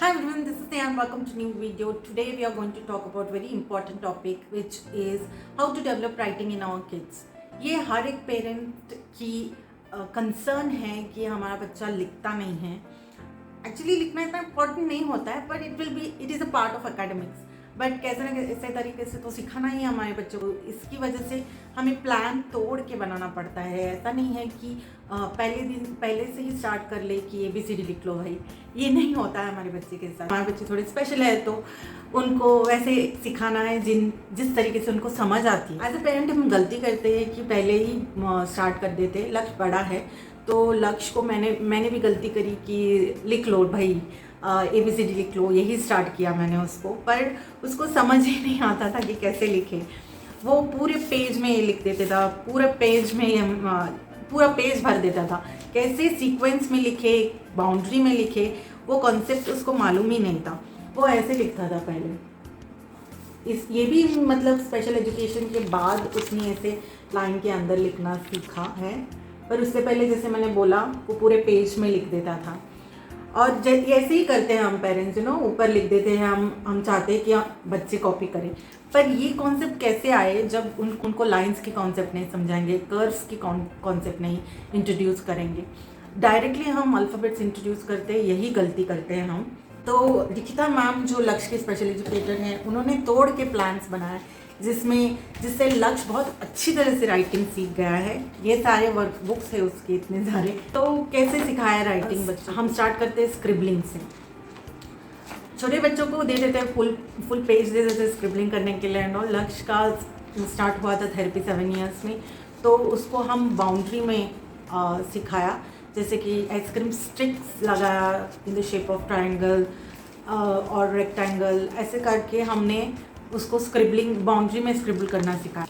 Hi everyone, this is Neha and welcome to new video. Today we are going to talk about very important topic which is how to develop writing in our kids. ये हर एक parent की concern है कि हमारा बच्चा लिखता नहीं है. एक्चुअली लिखना इतना इम्पोर्टेंट नहीं होता है, but it is a part of academics. But कैसे ना कैसे तरीके से तो सिखाना ही है हमारे बच्चों को. इसकी वजह से हमें प्लान तोड़ के बनाना पड़ता है. ऐसा नहीं है कि पहले से ही स्टार्ट कर ले कि ABCD लिख लो भाई. ये नहीं होता है हमारे बच्चे के साथ. हमारे बच्चे थोड़े स्पेशल है तो उनको वैसे सिखाना है जिस तरीके से उनको समझ आती है. एज अ पेरेंट हम गलती करते हैं कि पहले ही स्टार्ट कर देते हैं. लक्ष्य बड़ा है तो लक्ष्य को मैंने भी गलती करी कि लिख लो भाई, ABCD लिख लो, यही स्टार्ट किया मैंने उसको. पर उसको समझ ही नहीं आता था कि कैसे लिखे. वो पूरे पेज में लिख देते था, पूरा पेज भर देता था. कैसे सीक्वेंस में लिखे, बाउंड्री में लिखे, वो कॉन्सेप्ट उसको मालूम ही नहीं था. वो ऐसे लिखता था पहले. ये भी मतलब स्पेशल एजुकेशन के बाद उसने ऐसे लाइन के अंदर लिखना सीखा है. पर उससे पहले जैसे मैंने बोला वो पूरे पेज में लिख देता था. और ऐसे ही करते हैं हम पेरेंट्स, ऊपर लिख देते हैं. हम चाहते हैं कि बच्चे कॉपी करें. पर ये कॉन्सेप्ट कैसे आए जब उनको लाइंस की कॉन्सेप्ट नहीं समझाएंगे, कर्व्स की कॉन्सेप्ट नहीं इंट्रोड्यूस करेंगे. डायरेक्टली हम अल्फ़ाबेट्स इंट्रोड्यूस करते हैं, यही गलती करते हैं हम. तो रिखिता मैम जो लक्ष्य के स्पेशल एजुकेटर हैं, उन्होंने तोड़ के प्लान्स बनाए जिससे लक्ष्य बहुत अच्छी तरह से राइटिंग सीख गया है. ये सारे वर्क बुक्स है उसके इतने सारे. तो कैसे सिखाया राइटिंग बच्चों? हम स्टार्ट करते हैं स्क्रिबलिंग से. छोटे बच्चों को दे देते हैं फुल पेज दे देते हैं स्क्रिबलिंग करने के लिए. और लक्ष्य का स्टार्ट हुआ था थेरेपी 7 ईयर्स में. तो उसको हम बाउंड्री में सिखाया. जैसे कि आइसक्रीम स्टिक्स लगाया in the shape of triangle और रेक्टेंगल. ऐसे करके हमने उसको स्क्रिबलिंग बाउंड्री में स्क्रिबल करना सिखाया.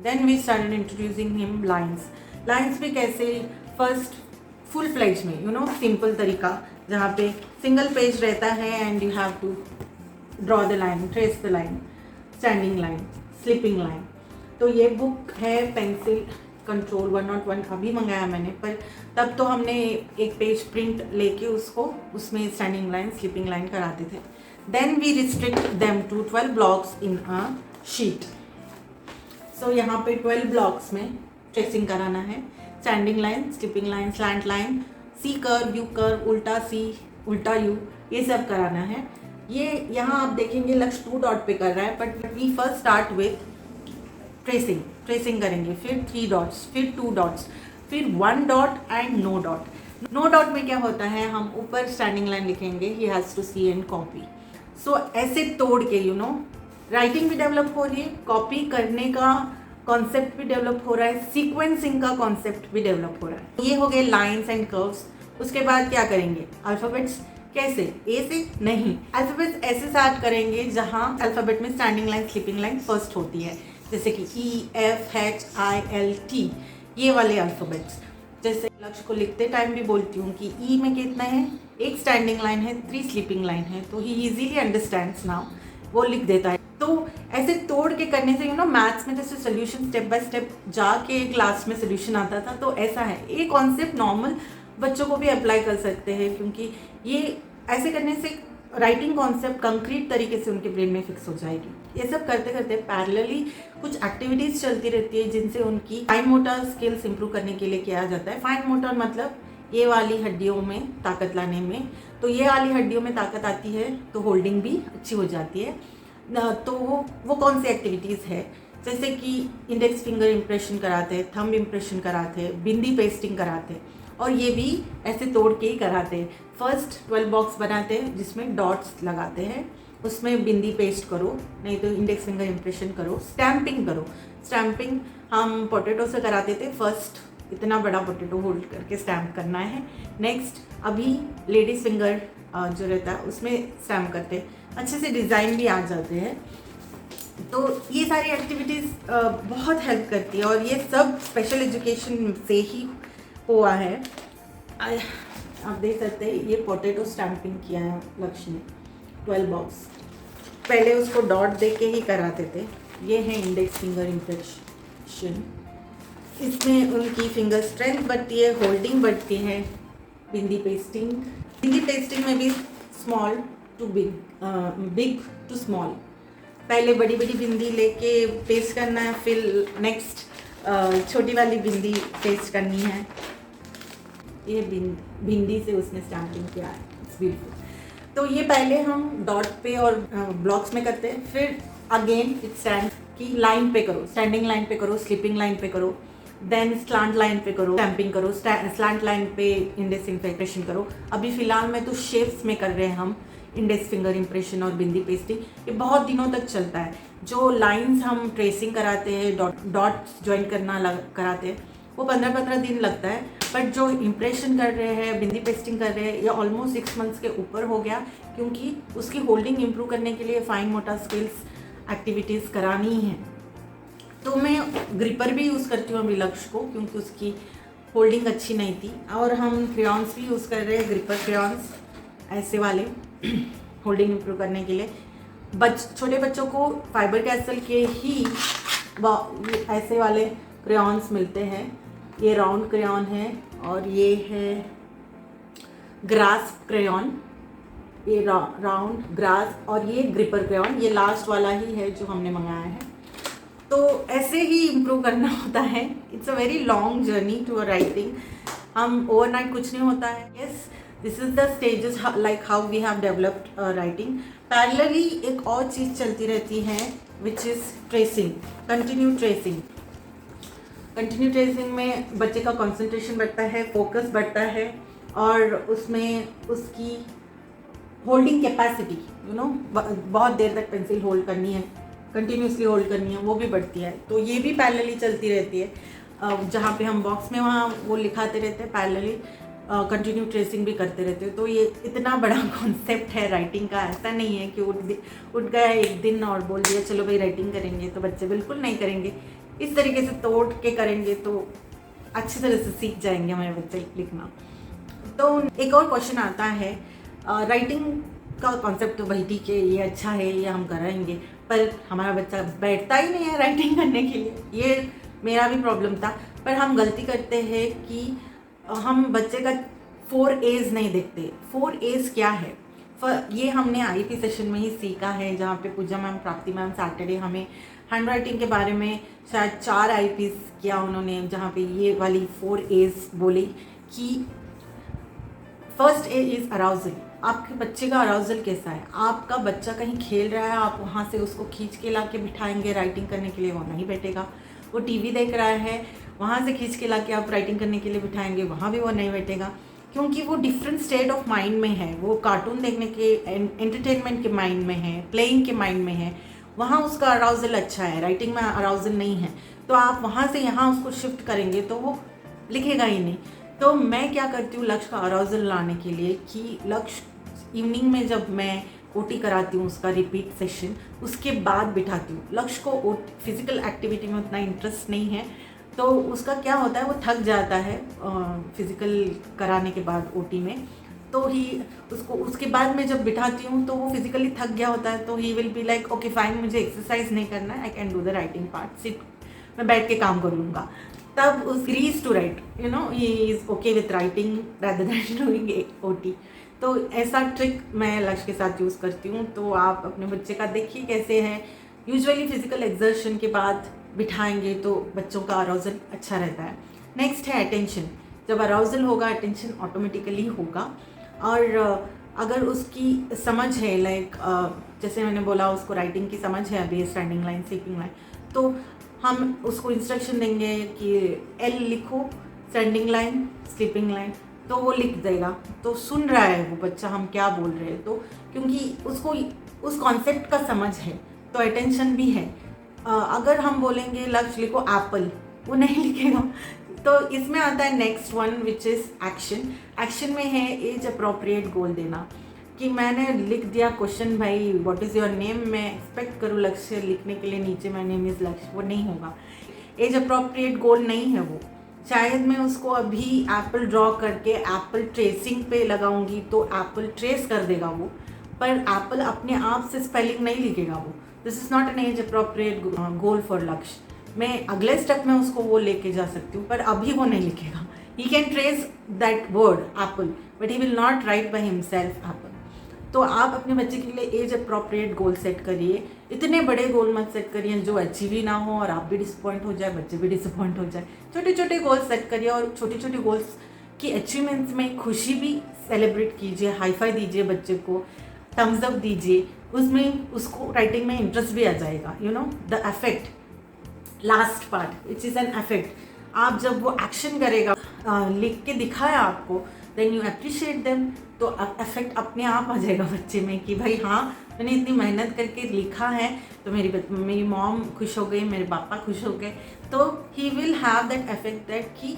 Then we started introducing him lines भी कैसे. फर्स्ट फुल फ्लेज में सिंपल तरीका जहाँ पे सिंगल पेज रहता है and you have to draw the line, trace the line, standing line, sleeping line. तो ये बुक है पेंसिल कंट्रोल 101, अभी मंगाया मैंने. पर तब तो हमने एक पेज प्रिंट लेके उसमें स्टैंडिंग लाइन, स्लीपिंग लाइन कराते थे. Then we restrict them to 12 blocks in a sheet. So यहाँ पे 12 blocks में ट्रेसिंग कराना है. Standing line, sleeping line, slant line, C curve, U curve, उल्टा C, उल्टा U, ये सब कराना है. ये यहाँ आप देखेंगे लक्ष्य 2 डॉट पे कर रहा है. But we first start with tracing करेंगे. फिर 3 डॉट्स, फिर 2 डॉट्स, फिर 1 dot and no dot. No dot में क्या होता है, हम ऊपर स्टैंडिंग लाइन लिखेंगे, he has to see and copy. So ऐसे तोड़ के राइटिंग भी डेवलप हो रही है, कॉपी करने का कॉन्सेप्ट भी डेवलप हो रहा है, सीक्वेंसिंग का कॉन्सेप्ट भी डेवलप हो रहा है. ये हो गए लाइंस एंड कर्व्स. उसके बाद क्या करेंगे, अल्फ़ाबेट्स. कैसे? ए से नहीं, अल्फ़ाबेट्स ऐसे स्टार्ट करेंगे जहाँ अल्फ़ाबेट में standing line, sleeping line first होती है. जैसे कि EFHILT, ये वाले अल्फ़ाबेट्स. जैसे लक्ष्य को लिखते टाइम भी बोलती हूँ कि ई में कितना है, एक स्टैंडिंग लाइन है, 3 स्लीपिंग लाइन है. तो ही इजीली अंडरस्टैंड्स नाउ, वो लिख देता है. तो ऐसे तोड़ के करने से मैथ्स में जैसे सोल्यूशन स्टेप बाय स्टेप जाके क्लास में सोल्यूशन आता था. तो ऐसा है, ये कॉन्सेप्ट नॉर्मल बच्चों को भी अप्लाई कर सकते हैं, क्योंकि ये ऐसे करने से राइटिंग कॉन्सेप्ट कंक्रीट तरीके से उनके ब्रेन में फिक्स हो जाएगी. ये सब करते करते पैरेलली कुछ एक्टिविटीज़ चलती रहती है जिनसे उनकी फाइन मोटर स्किल्स इंप्रूव करने के लिए किया जाता है. फाइन मोटर मतलब ये वाली हड्डियों में ताकत लाने में. तो ये वाली हड्डियों में ताकत आती है तो होल्डिंग भी अच्छी हो जाती है. तो वो कौन सी एक्टिविटीज़ है, जैसे कि इंडेक्स फिंगर इम्प्रेशन कराते, थंब इम्प्रेशन कराते, बिंदी पेस्टिंग कराते. और ये भी ऐसे तोड़ के ही कराते हैं. फर्स्ट 12 बॉक्स बनाते हैं जिसमें डॉट्स लगाते हैं, उसमें बिंदी पेस्ट करो, नहीं तो इंडेक्स फिंगर इम्प्रेशन करो, स्टैम्पिंग करो. स्टैम्पिंग हम पोटैटो से कराते थे. फर्स्ट इतना बड़ा पोटैटो होल्ड करके स्टैम्प करना है. नेक्स्ट अभी लेडीज फिंगर जो रहता है उसमें स्टैम्प करते हैं. अच्छे से डिज़ाइन भी आ जाते हैं. तो ये सारी एक्टिविटीज़ बहुत हेल्प करती है और ये सब स्पेशल एजुकेशन से ही हुआ है. आप देख सकते हैं ये पोटैटो स्टैम्पिंग किया है लक्ष्य ने. 12 बॉक्स पहले उसको डॉट दे के ही कराते थे. ये है इंडेक्स फिंगर इम्प्रेशन. इसमें उनकी फिंगर स्ट्रेंथ बढ़ती है, होल्डिंग बढ़ती है. बिंदी पेस्टिंग में भी small to big to small. पहले बड़ी बड़ी बिंदी लेके पेस्ट करना है, फिर नेक्स्ट छोटी वाली बिंदी पेस्ट करनी है। ये भिंडी से उसने स्टैम्पिंग किया है, इट्स ब्यूटीफुल। तो ये पहले हम डॉट पे और ब्लॉक्स में करते हैं, फिर अगेन इट स्टैंड की लाइन पे करो, स्टैंडिंग लाइन पे करो, स्लीपिंग लाइन पे करो, देन स्लांट लाइन पे करो, स्टैम्पिंग करो, स्लांट लाइन पे इंडेक्स इम्प्रेशन करो। अभी फिलहाल में तो शेप्स में कर रहे हैं हम इंडेक्स फिंगर इम्प्रेशन और बिंदी पेस्टिंग। ये बहुत दिनों तक चलता है। जो लाइंस हम ट्रेसिंग कराते हैं, डॉट ज्वाइन करना कराते हैं, वो 15-15 दिन लगता है। बट जो इम्प्रेशन कर रहे हैं, बिंदी पेस्टिंग कर रहे हैं, ये ऑलमोस्ट 6 मंथ्स के ऊपर हो गया, क्योंकि उसकी होल्डिंग इम्प्रूव करने के लिए फाइन मोटर स्किल्स एक्टिविटीज़ करानी है। तो मैं ग्रिपर भी यूज़ करती हूँ अभी लक्ष्य को, क्योंकि उसकी होल्डिंग अच्छी नहीं थी। और हम क्रेयॉन्स भी यूज़ कर रहे हैं, ग्रिपर क्रेयॉन्स ऐसे वाले होल्डिंग इम्प्रूव करने के लिए। छोटे बच्चों को फाइबर कैसल के ही ऐसे वाले क्रेयॉन्स मिलते हैं। ये राउंड क्रेयॉन है और ये है ग्रास क्रेयॉन, ये राउंड ग्रास, और ये ग्रिपर क्रेयॉन, ये लास्ट वाला ही है जो हमने मंगाया है। तो ऐसे ही इम्प्रूव करना होता है। It's a very long journey to a writing. हम ओवरनाइट कुछ नहीं होता है। Yes, this is the stages like how we have developed writing. Parallelly एक और चीज़ चलती रहती है which is tracing, continue tracing. Continue tracing में बच्चे का कंसंट्रेशन बढ़ता है, फोकस बढ़ता है, और उसमें उसकी होल्डिंग कैपेसिटी बहुत देर तक पेंसिल होल्ड करनी है, कंटिन्यूसली होल्ड करनी है, वो भी बढ़ती है। तो ये भी पैरेलली चलती रहती है। जहाँ पे हम बॉक्स में वहाँ वो लिखाते रहते हैं, पैरेलली कंटिन्यू ट्रेसिंग भी करते रहते हैं। तो ये इतना बड़ा कॉन्सेप्ट है राइटिंग का। ऐसा नहीं है कि उठ गया एक दिन और बोल दिया चलो भाई राइटिंग करेंगे, तो बच्चे बिल्कुल नहीं करेंगे। इस तरीके से तोड़ के करेंगे तो अच्छी तरह से सीख जाएंगे हमारे बच्चे लिखना। तो एक और क्वेश्चन आता है, राइटिंग का कॉन्सेप्ट तो भाई ठीक है, ये अच्छा है, ये हम कराएंगे, पर हमारा बच्चा बैठता ही नहीं है राइटिंग करने के लिए। ये मेरा भी प्रॉब्लम था। पर हम गलती करते हैं कि हम बच्चे का 4 A's नहीं देखते। 4 A's क्या है? ये हमने आईपी सेशन में ही सीखा है, जहाँ पे पूजा मैम, प्राप्ति मैम सैटरडे हमें हैंड राइटिंग के बारे में शायद 4 आईपीस किया उन्होंने, जहाँ पे ये वाली 4 A's बोली कि फर्स्ट ए इज़ अराउजल। आपके बच्चे का अराउजल कैसा है? आपका बच्चा कहीं खेल रहा है, आप वहाँ से उसको खींच के ला के बिठाएंगे राइटिंग करने के लिए, वो नहीं बैठेगा। वो टीवी देख रहा है, वहाँ से खींच के ला के आप राइटिंग करने के लिए बिठाएंगे, वहाँ भी वो नहीं बैठेगा, क्योंकि वो डिफरेंट स्टेट ऑफ माइंड में है। वो कार्टून देखने के, एंटरटेनमेंट के माइंड में है, प्लेइंग के माइंड में है। वहाँ उसका अराउजल अच्छा है, राइटिंग में अराउजल नहीं है। तो आप वहाँ से यहाँ उसको शिफ्ट करेंगे तो वो लिखेगा ही नहीं। तो मैं क्या करती हूँ लक्ष्य का अराउजल लाने के लिए, कि लक्ष्य इवनिंग में जब मैं ओटी कराती हूँ उसका रिपीट सेशन, उसके बाद बिठाती हूँ। लक्ष्य को फिजिकल एक्टिविटी में उतना इंटरेस्ट नहीं है, तो उसका क्या होता है, वो थक जाता है फिजिकल कराने के बाद ओटी में। तो ही उसको उसके बाद में जब बिठाती हूँ तो वो फिजिकली थक गया होता है, तो he will be like okay fine, मुझे एक्सरसाइज नहीं करना है, I can do the writing part, sit, मैं बैठ के काम कर लूँगा। तब उस रीज to write, he is okay with writing rather than doing OT. तो ऐसा ट्रिक मैं लक्ष्य के साथ यूज़ करती हूँ। तो आप अपने बच्चे का देखिए कैसे है। यूजुअली फिजिकल एक्सर्शन के बाद बिठाएंगे तो बच्चों का अराउजल अच्छा रहता है। नेक्स्ट है अटेंशन। जब अराउजल होगा, अटेंशन ऑटोमेटिकली होगा। और अगर उसकी समझ है, लाइक जैसे मैंने बोला उसको राइटिंग की समझ है अभी, स्टैंडिंग लाइन, स्लीपिंग लाइन, तो हम उसको इंस्ट्रक्शन देंगे कि एल लिखो, स्टैंडिंग लाइन, स्लीपिंग लाइन, तो वो लिख देगा। तो सुन रहा है वो बच्चा हम क्या बोल रहे हैं, तो क्योंकि उसको उस कॉन्सेप्ट का समझ है, तो अटेंशन भी है। अगर हम बोलेंगे लक्ष्य लिखो एप्पल, वो नहीं लिखेगा। तो इसमें आता है next one which is action. Action में है एज अप्रोप्रिएट गोल देना, कि मैंने लिख दिया क्वेश्चन, भाई व्हाट इज़ योर नेम, मैं एक्सपेक्ट करूँ लक्ष्य लिखने के लिए नीचे माय नेम इज़ लक्ष्य, वो नहीं होगा। एज अप्रोप्रिएट गोल नहीं है वो। शायद मैं उसको अभी एप्पल ड्रॉ करके एप्पल ट्रेसिंग पे लगाऊंगी तो एप्पल ट्रेस कर देगा वो, पर एप्पल अपने आप से स्पेलिंग नहीं लिखेगा वो। This is not an age appropriate goal for लक्ष्य। मैं अगले स्टेप में उसको वो लेके जा सकती हूँ, पर अभी वो नहीं लिखेगा। He can trace that word Apple, but he will not right by himself Apple. तो आप अपने बच्चे के लिए एज अप्रोप्रिएट गोल सेट करिए। इतने बड़े गोल मत सेट करिए जो अचीव ही ना हो और आप भी डिसअपॉइंट हो जाए, बच्चे भी डिसअपॉइंट हो जाए। छोटे छोटे गोल सेट करिए और छोटे छोटे गोल्स की अचीवमेंट्स में खुशी भी सेलिब्रेट कीजिए, हाई फाई दीजिए बच्चे को, थम्स अप दीजिए, उसमें उसको राइटिंग में इंटरेस्ट भी आ जाएगा। You know the affect, last part which is an affect. आप जब वो एक्शन करेगा, लिख के दिखाया आपको, देन यू अप्रिशिएट देम, तो अफेक्ट अपने आप आ जाएगा बच्चे में कि भाई हाँ मैंने इतनी मेहनत करके लिखा है, तो मेरी मॉम खुश हो गई, मेरे पापा खुश हो गए, तो he will have that affect that कि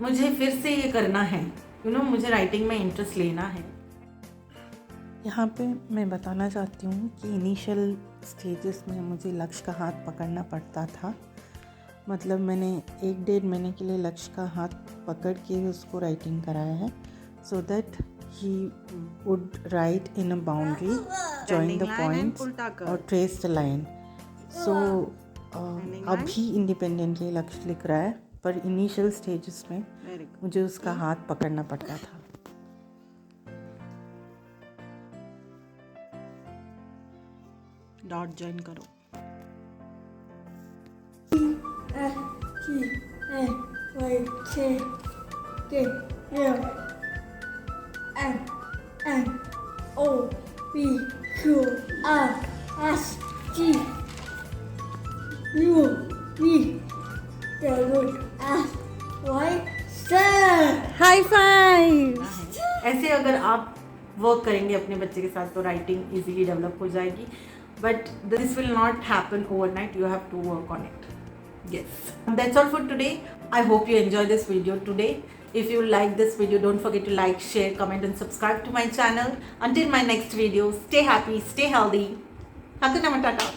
मुझे फिर से ये करना है, यू नो मुझे राइटिंग में इंटरेस्ट लेना है। यहाँ पे मैं बताना चाहती हूँ कि इनिशियल स्टेजेस में मुझे लक्ष्य का हाथ पकड़ना पड़ता था। मतलब मैंने 1-1.5 महीने के लिए लक्ष्य का हाथ पकड़ के उसको राइटिंग कराया है, so that he would write in a boundary, join the points और ट्रेस द लाइन। सो अभी इंडिपेंडेंटली लक्ष्य लिख रहा है, पर इनिशियल स्टेजेस में मुझे उसका हाथ पकड़ना पड़ता था। डॉट जॉइन करो। High five. ऐसे अगर आप वर्क करेंगे अपने बच्चे के साथ तो राइटिंग इजीली डेवलप हो जाएगी, but this will not happen overnight. You have to work on it. Yes, that's all for today. I hope you enjoyed this video today. If you like this video, don't forget to like, share, comment and subscribe to my channel. Until my next video, stay happy, stay healthy. Hakuna Matata.